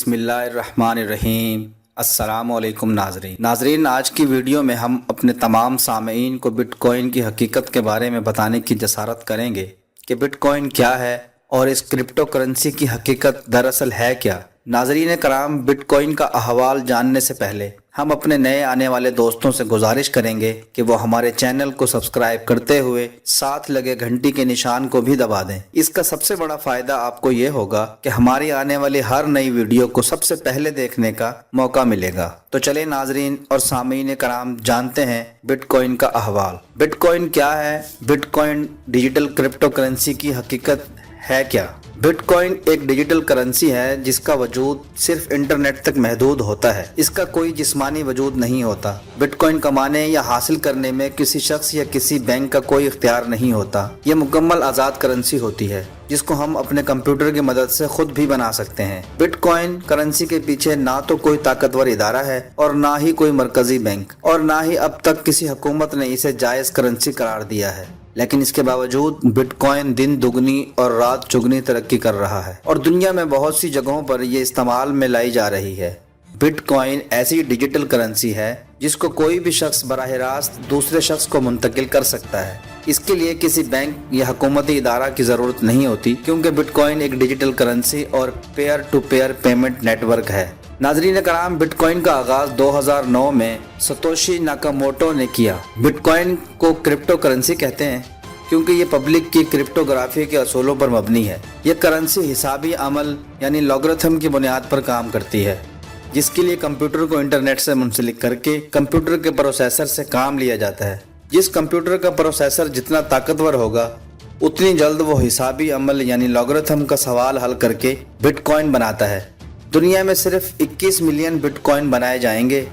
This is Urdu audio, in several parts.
بسم اللہ الرحمن الرحیم۔ السلام علیکم ناظرین، آج کی ویڈیو میں ہم اپنے تمام سامعین کو بٹ کوائن کی حقیقت کے بارے میں بتانے کی جسارت کریں گے کہ بٹ کوائن کیا ہے اور اس کرپٹو کرنسی کی حقیقت دراصل ہے کیا۔ ناظرین کرام، بٹ کوائن کا احوال جاننے سے پہلے ہم اپنے نئے آنے والے دوستوں سے گزارش کریں گے کہ وہ ہمارے چینل کو سبسکرائب کرتے ہوئے ساتھ لگے گھنٹی کے نشان کو بھی دبا دیں۔ اس کا سب سے بڑا فائدہ آپ کو یہ ہوگا کہ ہماری آنے والی ہر نئی ویڈیو کو سب سے پہلے دیکھنے کا موقع ملے گا۔ تو چلیں ناظرین اور سامعین کرام، جانتے ہیں بٹ کوائن کا احوال۔ بٹ کوائن کیا ہے؟ But coin digital crypto currency کی حقیقت ہے کیا؟ بٹ کوائن ایک ڈیجیٹل کرنسی ہے جس کا وجود صرف انٹرنیٹ تک محدود ہوتا ہے۔ اس کا کوئی جسمانی وجود نہیں ہوتا۔ بٹ کوائن کمانے یا حاصل کرنے میں کسی شخص یا کسی بینک کا کوئی اختیار نہیں ہوتا۔ یہ مکمل آزاد کرنسی ہوتی ہے جس کو ہم اپنے کمپیوٹر کی مدد سے خود بھی بنا سکتے ہیں۔ بٹ کوائن کرنسی کے پیچھے نہ تو کوئی طاقتور ادارہ ہے اور نہ ہی کوئی مرکزی بینک، اور نہ ہی اب تک کسی حکومت نے اسے جائز کرنسی قرار دیا ہے۔ لیکن اس کے باوجود بٹ کوائن دن دگنی اور رات چگنی ترقی کر رہا ہے اور دنیا میں بہت سی جگہوں پر یہ استعمال میں لائی جا رہی ہے۔ بٹ کوائن ایسی ڈیجیٹل کرنسی ہے جس کو کوئی بھی شخص براہ راست دوسرے شخص کو منتقل کر سکتا ہے۔ اس کے لیے کسی بینک یا حکومتی ادارہ کی ضرورت نہیں ہوتی، کیونکہ بٹ کوائن ایک ڈیجیٹل کرنسی اور peer to peer payment network ہے۔ ناظرین کرام، بٹ کوائن کا آغاز 2009 میں ستوشی ناکاموٹو نے کیا۔ بٹ کوائن کو کرپٹو کرنسی کہتے ہیں کیونکہ یہ پبلک کی کرپٹوگرافی کے اصولوں پر مبنی ہے۔ یہ کرنسی حسابی عمل یعنی لاگرتھم کی بنیاد پر کام کرتی ہے، جس کے لیے کمپیوٹر کو انٹرنیٹ سے منسلک کر کے کمپیوٹر کے پروسیسر سے کام لیا جاتا ہے۔ جس کمپیوٹر کا پروسیسر جتنا طاقتور ہوگا اتنی جلد وہ حسابی عمل یعنی لاگرتھم کا سوال حل کر کے بٹ کوائن بناتا ہے۔ دنیا میں صرف 21 ملین بٹ کوائن بنائے جائیں گے۔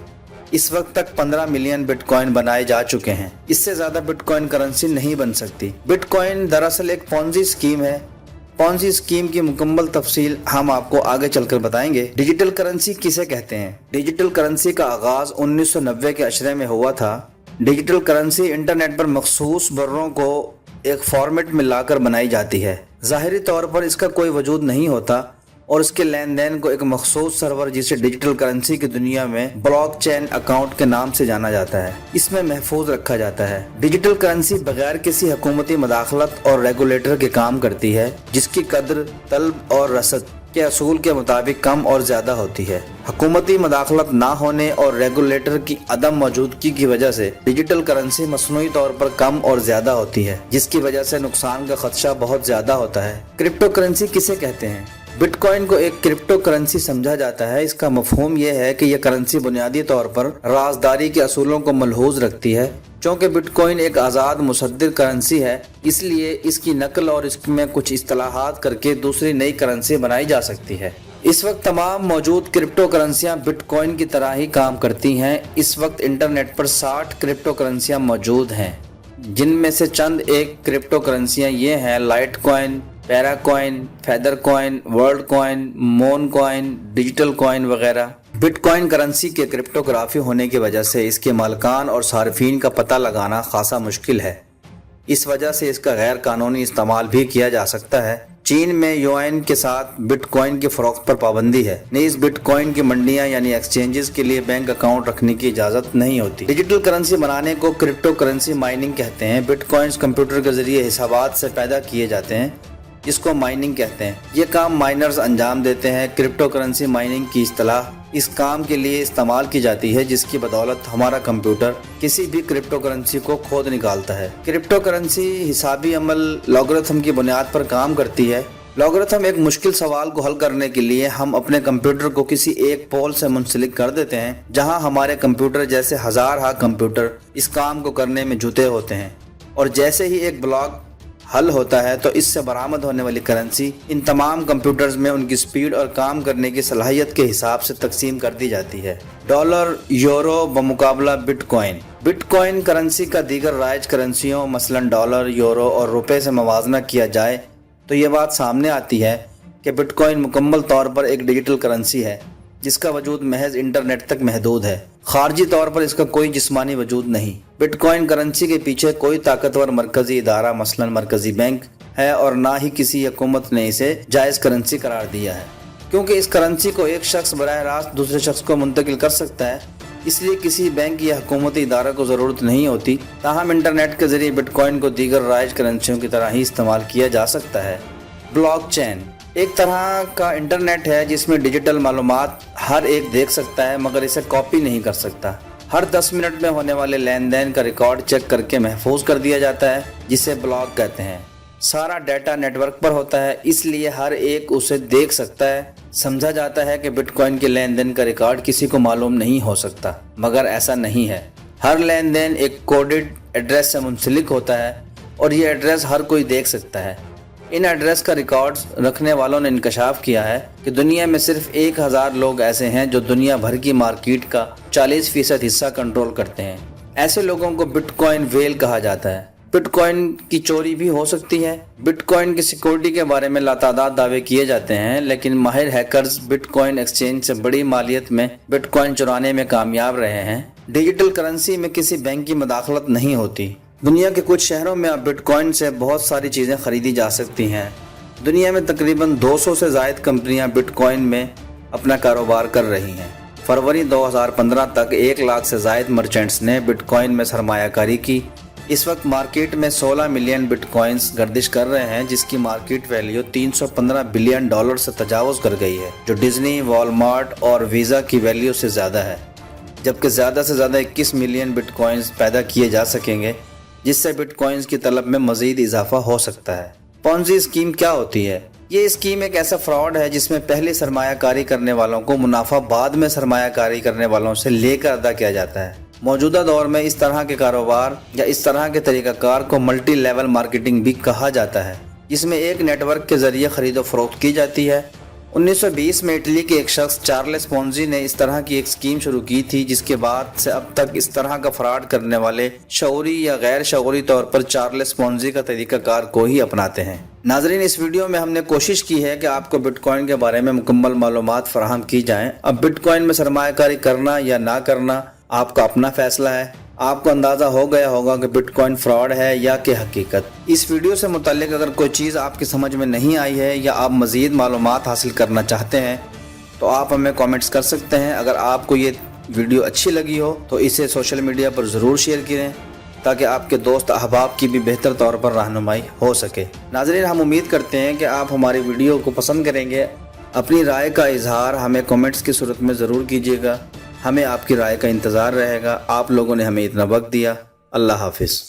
اس وقت تک 15 ملین بٹ کوائن بنائے جا چکے ہیں۔ اس سے زیادہ بٹ کوائن کرنسی نہیں بن سکتی۔ بٹ کوائن دراصل ایک پونزی اسکیم ہے۔ پونزی اسکیم کی مکمل تفصیل ہم آپ کو آگے چل کر بتائیں گے۔ ڈیجیٹل کرنسی کسے کہتے ہیں؟ ڈیجیٹل کرنسی کا آغاز 1990 کے عشرے میں ہوا تھا۔ ڈیجیٹل کرنسی انٹرنیٹ پر مخصوص بروں کو ایک فارمیٹ میں لا کر بنائی جاتی ہے۔ ظاہری طور پر اس کا کوئی وجود نہیں ہوتا اور اس کے لین دین کو ایک مخصوص سرور جسے ڈیجیٹل کرنسی کی دنیا میں بلاک چین اکاؤنٹ کے نام سے جانا جاتا ہے، اس میں محفوظ رکھا جاتا ہے۔ ڈیجیٹل کرنسی بغیر کسی حکومتی مداخلت اور ریگولیٹر کے کام کرتی ہے، جس کی قدر طلب اور رسد کے اصول کے مطابق کم اور زیادہ ہوتی ہے۔ حکومتی مداخلت نہ ہونے اور ریگولیٹر کی عدم موجودگی کی وجہ سے ڈیجیٹل کرنسی مصنوعی طور پر کم اور زیادہ ہوتی ہے، جس کی وجہ سے نقصان کا خدشہ بہت زیادہ ہوتا ہے۔ کرپٹو کرنسی کسے کہتے ہیں؟ بٹ کوائن کو ایک کرپٹو کرنسی سمجھا جاتا ہے۔ اس کا مفہوم یہ ہے کہ یہ کرنسی بنیادی طور پر رازداری کے اصولوں کو ملحوظ رکھتی ہے۔ چونکہ بٹ کوائن ایک آزاد مصدر کرنسی ہے، اس لیے اس کی نقل اور اس میں کچھ اصطلاحات کر کے دوسری نئی کرنسی بنائی جا سکتی ہے۔ اس وقت تمام موجود کرپٹو کرنسیاں بٹ کوائن کی طرح ہی کام کرتی ہیں۔ اس وقت انٹرنیٹ پر 60 کرپٹو کرنسیاں موجود ہیں، جن میں سے چند ایک کرپٹو کرنسیاں یہ ہیں: Litecoin, Paracoin, Feathercoin, Worldcoin, Mooncoin, digital coin وغیرہ۔ بٹ کوائن کرنسی کے کرپٹوگرافی ہونے کی وجہ سے اس کے مالکان اور صارفین کا پتہ لگانا خاصا مشکل ہے۔ اس وجہ سے اس کا غیر قانونی استعمال بھی کیا جا سکتا ہے۔ چین میں یوان کے ساتھ بٹ کوائن کی فروخت پر پابندی ہے۔ نیز بٹ کوائن کی منڈیاں یعنی ایکسچینجز کے لیے بینک اکاؤنٹ رکھنے کی اجازت نہیں ہوتی۔ ڈیجیٹل کرنسی بنانے کو کرپٹو کرنسی مائننگ کہتے ہیں۔ بٹ کوائنز کمپیوٹر کے ذریعے حسابات سے پیدا کیے جاتے ہیں، جس کو مائننگ کہتے ہیں۔ یہ کام مائنرز انجام دیتے ہیں۔ کرپٹو کرنسی مائننگ کی اصطلاح اس کام کے لیے استعمال کی جاتی ہے جس کی بدولت ہمارا کمپیوٹر کسی بھی کرپٹو کرنسی کو کھود نکالتا ہے۔ کرپٹو کرنسی حسابی عمل لاگرتھم کی بنیاد پر کام کرتی ہے۔ لاگرتھم ایک مشکل سوال کو حل کرنے کے لیے ہم اپنے کمپیوٹر کو کسی ایک پول سے منسلک کر دیتے ہیں، جہاں ہمارے کمپیوٹر جیسے ہزارہا کمپیوٹر اس کام کو کرنے میں جٹے ہوتے ہیں، اور جیسے ہی ایک بلاک حل ہوتا ہے تو اس سے برآمد ہونے والی کرنسی ان تمام کمپیوٹرز میں ان کی سپیڈ اور کام کرنے کی صلاحیت کے حساب سے تقسیم کر دی جاتی ہے۔ ڈالر، یورو بمقابلہ bitcoin. Bitcoin currency کا دیگر رائج کرنسیوں مثلاً ڈالر، یورو اور روپے سے موازنہ کیا جائے تو یہ بات سامنے آتی ہے کہ بٹ کوائن مکمل طور پر ایک ڈیجیٹل کرنسی ہے جس کا وجود محض انٹرنیٹ تک محدود ہے۔ خارجی طور پر اس کا کوئی جسمانی وجود نہیں۔ بٹ کوائن کرنسی کے پیچھے کوئی طاقتور مرکزی ادارہ مثلاً مرکزی بینک ہے اور نہ ہی کسی حکومت نے اسے جائز کرنسی قرار دیا ہے۔ کیونکہ اس کرنسی کو ایک شخص براہ راست دوسرے شخص کو منتقل کر سکتا ہے، اس لیے کسی بینک یا حکومتی ادارہ کو ضرورت نہیں ہوتی۔ تاہم انٹرنیٹ کے ذریعے بٹ کوائن کو دیگر رائج کرنسیوں کی طرح ہی استعمال کیا جا سکتا ہے۔ بلاک چین ایک طرح کا انٹرنیٹ ہے جس میں ڈیجیٹل معلومات ہر ایک دیکھ سکتا ہے مگر اسے کاپی نہیں کر سکتا۔ ہر 10 منٹ میں ہونے والے لین دین کا ریکارڈ چیک کر کے محفوظ کر دیا جاتا ہے، جسے بلاک کہتے ہیں۔ سارا ڈیٹا نیٹ ورک پر ہوتا ہے، اس لیے ہر ایک اسے دیکھ سکتا ہے۔ سمجھا جاتا ہے کہ بٹ کوائن کے لین دین کا ریکارڈ کسی کو معلوم نہیں ہو سکتا، مگر ایسا نہیں ہے۔ ہر لین دین ایک کوڈڈ ایڈریس سے منسلک ہوتا ہے اور یہ ایڈریس ہر کوئی دیکھ سکتا ہے۔ ان ایڈریس کا ریکارڈز رکھنے والوں نے انکشاف کیا ہے کہ دنیا میں صرف 1000 لوگ ایسے ہیں جو دنیا بھر کی مارکیٹ کا 40% حصہ کنٹرول کرتے ہیں۔ ایسے لوگوں کو بٹ کوائن ویل کہا جاتا ہے۔ بٹ کوائن کی چوری بھی ہو سکتی ہے۔ بٹ کوائن کی سیکورٹی کے بارے میں لاتعداد دعوے کیے جاتے ہیں، لیکن ماہر ہیکرز بٹ کوائن ایکسچینج سے بڑی مالیت میں بٹ کوائن چرانے میں کامیاب رہے ہیں۔ ڈیجیٹل کرنسی میں کسی بینک کی مداخلت نہیں ہوتی۔ دنیا کے کچھ شہروں میں اب بٹ کوائن سے بہت ساری چیزیں خریدی جا سکتی ہیں۔ دنیا میں تقریباً 200 سے زائد کمپنیاں بٹ کوائن میں اپنا کاروبار کر رہی ہیں۔ فروری 2015 تک 1 لاکھ سے زائد مرچنٹس نے بٹ کوائن میں سرمایہ کاری کی۔ اس وقت مارکیٹ میں 16 ملین بٹ کوائنز گردش کر رہے ہیں، جس کی مارکیٹ ویلیو $315 بلین سے تجاوز کر گئی ہے، جو ڈزنی، والمارٹ اور ویزا کی ویلیو سے زیادہ ہے۔ جبکہ زیادہ سے زیادہ 21 ملین بٹ کوائنز پیدا کیے جا سکیں گے، جس سے بٹ کوائنز کی طلب میں مزید اضافہ ہو سکتا ہے۔ پونزی اسکیم کیا ہوتی ہے؟ یہ اسکیم ایک ایسا فراڈ ہے جس میں پہلے سرمایہ کاری کرنے والوں کو منافع بعد میں سرمایہ کاری کرنے والوں سے لے کر ادا کیا جاتا ہے۔ موجودہ دور میں اس طرح کے کاروبار یا اس طرح کے طریقہ کار کو ملٹی لیول مارکیٹنگ بھی کہا جاتا ہے، جس میں ایک نیٹ ورک کے ذریعے خرید و فروخت کی جاتی ہے۔ 1920 میں اٹلی کے ایک شخص چارلس پونزی نے اس طرح کی ایک اسکیم شروع کی تھی، جس کے بعد سے اب تک اس طرح کا فراڈ کرنے والے شعوری یا غیر شعوری طور پر چارلس پونزی کا طریقہ کار کو ہی اپناتے ہیں۔ ناظرین، اس ویڈیو میں ہم نے کوشش کی ہے کہ آپ کو بٹ کوائن کے بارے میں مکمل معلومات فراہم کی جائیں۔ اب بٹ کوائن میں سرمایہ کاری کرنا یا نہ کرنا آپ کا اپنا فیصلہ ہے۔ آپ کو اندازہ ہو گیا ہوگا کہ بٹ کوائن فراڈ ہے یا کہ حقیقت۔ اس ویڈیو سے متعلق اگر کوئی چیز آپ کی سمجھ میں نہیں آئی ہے یا آپ مزید معلومات حاصل کرنا چاہتے ہیں تو آپ ہمیں کامنٹس کر سکتے ہیں۔ اگر آپ کو یہ ویڈیو اچھی لگی ہو تو اسے سوشل میڈیا پر ضرور شیئر کریں تاکہ آپ کے دوست احباب کی بھی بہتر طور پر رہنمائی ہو سکے۔ ناظرین، ہم امید کرتے ہیں کہ آپ ہماری ویڈیو کو پسند کریں گے۔ اپنی رائے کا اظہار ہمیں کامنٹس کی صورت میں ضرور کیجیے گا۔ ہمیں آپ کی رائے کا انتظار رہے گا۔ آپ لوگوں نے ہمیں اتنا وقت دیا۔ اللہ حافظ۔